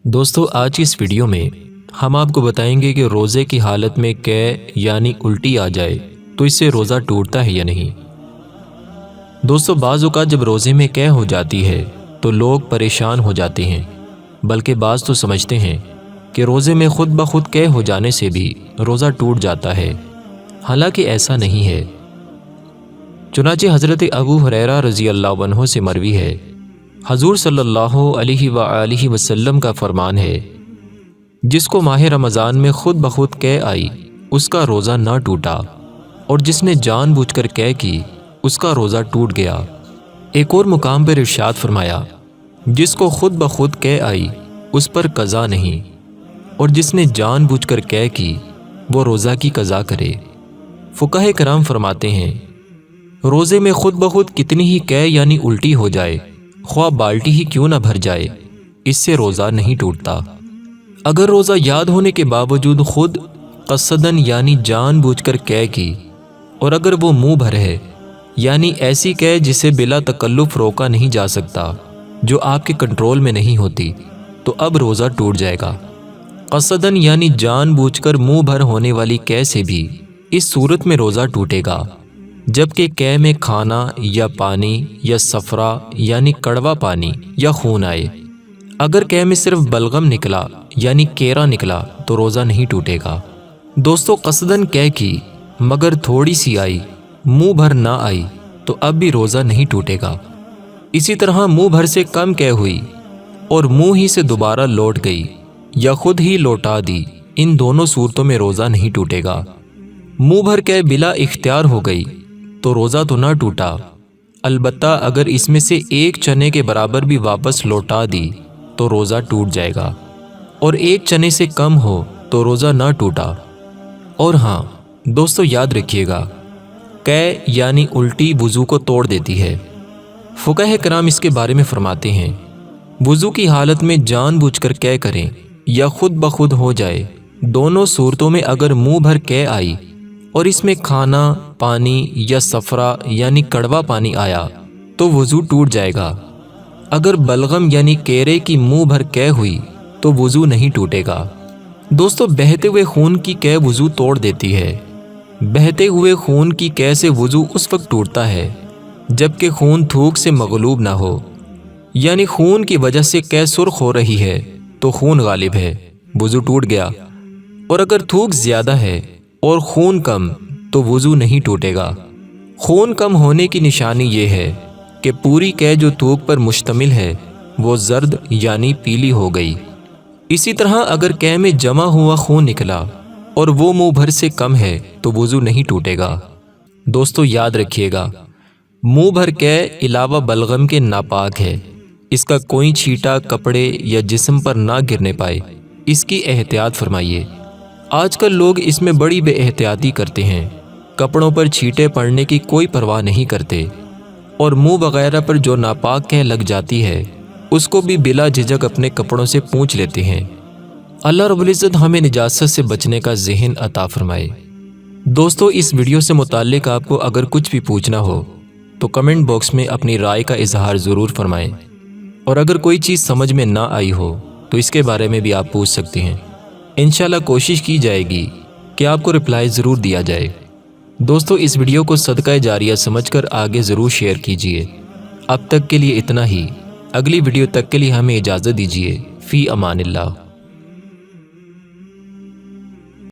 دوستو آج اس ویڈیو میں ہم آپ کو بتائیں گے کہ روزے کی حالت میں قے یعنی الٹی آ جائے تو اس سے روزہ ٹوٹتا ہے یا نہیں۔ دوستو بعض اوقات جب روزے میں قے ہو جاتی ہے تو لوگ پریشان ہو جاتے ہیں، بلکہ بعض تو سمجھتے ہیں کہ روزے میں خود بخود قے ہو جانے سے بھی روزہ ٹوٹ جاتا ہے، حالانکہ ایسا نہیں ہے۔ چنانچہ حضرت ابو ہریرہ رضی اللہ عنہ سے مروی ہے، حضور صلی اللہ علیہ وآلہ وسلم کا فرمان ہے، جس کو ماہ رمضان میں خود بخود قے آئی اس کا روزہ نہ ٹوٹا، اور جس نے جان بوجھ کر قے کی اس کا روزہ ٹوٹ گیا۔ ایک اور مقام پر ارشاد فرمایا، جس کو خود بخود قے آئی اس پر قضا نہیں، اور جس نے جان بوجھ کر قے کی وہ روزہ کی قضا کرے۔ فقہاء کرام فرماتے ہیں، روزے میں خود بخود کتنی ہی قے یعنی الٹی ہو جائے، خواہ بالٹی ہی کیوں نہ بھر جائے، اس سے روزہ نہیں ٹوٹتا۔ اگر روزہ یاد ہونے کے باوجود خود قصدن یعنی جان بوجھ کر قے کی، اور اگر وہ منہ بھر ہے یعنی ایسی قے جسے بلا تکلف روکا نہیں جا سکتا، جو آپ کے کنٹرول میں نہیں ہوتی، تو اب روزہ ٹوٹ جائے گا۔ قصدن یعنی جان بوجھ کر منہ بھر ہونے والی قے سے بھی اس صورت میں روزہ ٹوٹے گا جبکہ قے میں کھانا یا پانی یا صفرا یعنی کڑوا پانی یا خون آئے۔ اگر قے میں صرف بلغم نکلا یعنی کیرا نکلا تو روزہ نہیں ٹوٹے گا۔ دوستو قصدن قے کی مگر تھوڑی سی آئی، منہ بھر نہ آئی، تو اب بھی روزہ نہیں ٹوٹے گا۔ اسی طرح منہ بھر سے کم قے ہوئی اور منہ ہی سے دوبارہ لوٹ گئی یا خود ہی لوٹا دی، ان دونوں صورتوں میں روزہ نہیں ٹوٹے گا۔ منہ بھر قے بلا اختیار ہو گئی تو روزہ تو نہ ٹوٹا، البتہ اگر اس میں سے ایک چنے کے برابر بھی واپس لوٹا دی تو روزہ ٹوٹ جائے گا، اور ایک چنے سے کم ہو تو روزہ نہ ٹوٹا۔ اور ہاں دوستو یاد رکھیے گا، قے یعنی الٹی وضو کو توڑ دیتی ہے۔ فقہاء کرام اس کے بارے میں فرماتے ہیں، وضو کی حالت میں جان بوجھ کر قے کریں یا خود بخود ہو جائے، دونوں صورتوں میں اگر منہ بھر قے آئی اور اس میں کھانا، پانی یا صفرا یعنی کڑوا پانی آیا تو وضو ٹوٹ جائے گا۔ اگر بلغم یعنی کیرے کی منہ بھر قے ہوئی تو وضو نہیں ٹوٹے گا۔ دوستو بہتے ہوئے خون کی قے وضو توڑ دیتی ہے۔ بہتے ہوئے خون کی قے سے وضو اس وقت ٹوٹتا ہے جبکہ خون تھوک سے مغلوب نہ ہو، یعنی خون کی وجہ سے قے سرخ ہو رہی ہے تو خون غالب ہے، وضو ٹوٹ گیا۔ اور اگر تھوک زیادہ ہے اور خون کم تو وضو نہیں ٹوٹے گا۔ خون کم ہونے کی نشانی یہ ہے کہ پوری قے جو تھوک پر مشتمل ہے وہ زرد یعنی پیلی ہو گئی۔ اسی طرح اگر قے میں جمع ہوا خون نکلا اور وہ منہ بھر سے کم ہے تو وضو نہیں ٹوٹے گا۔ دوستو یاد رکھیے گا، منہ بھر قے علاوہ بلغم کے ناپاک ہے، اس کا کوئی چھیٹا کپڑے یا جسم پر نہ گرنے پائے، اس کی احتیاط فرمائیے۔ آج کل لوگ اس میں بڑی بے احتیاطی کرتے ہیں، کپڑوں پر چھیٹے پڑنے کی کوئی پرواہ نہیں کرتے، اور منہ وغیرہ پر جو ناپاک قے لگ جاتی ہے اس کو بھی بلا جھجک اپنے کپڑوں سے پونچھ لیتے ہیں۔ اللہ رب العزت ہمیں نجاست سے بچنے کا ذہن عطا فرمائے۔ دوستو اس ویڈیو سے متعلق آپ کو اگر کچھ بھی پوچھنا ہو تو کمنٹ باکس میں اپنی رائے کا اظہار ضرور فرمائیں، اور اگر کوئی چیز سمجھ میں نہ آئی ہو تو اس کے بارے میں بھی آپ پوچھ سکتے ہیں، انشاءاللہ کوشش کی جائے گی کہ آپ کو رپلائی ضرور دیا جائے۔ دوستو اس ویڈیو کو صدقہ جاریہ سمجھ کر آگے ضرور شیئر کیجیے۔ اب تک کے لیے اتنا ہی، اگلی ویڈیو تک کے لیے ہمیں اجازت دیجیے۔ فی امان اللہ۔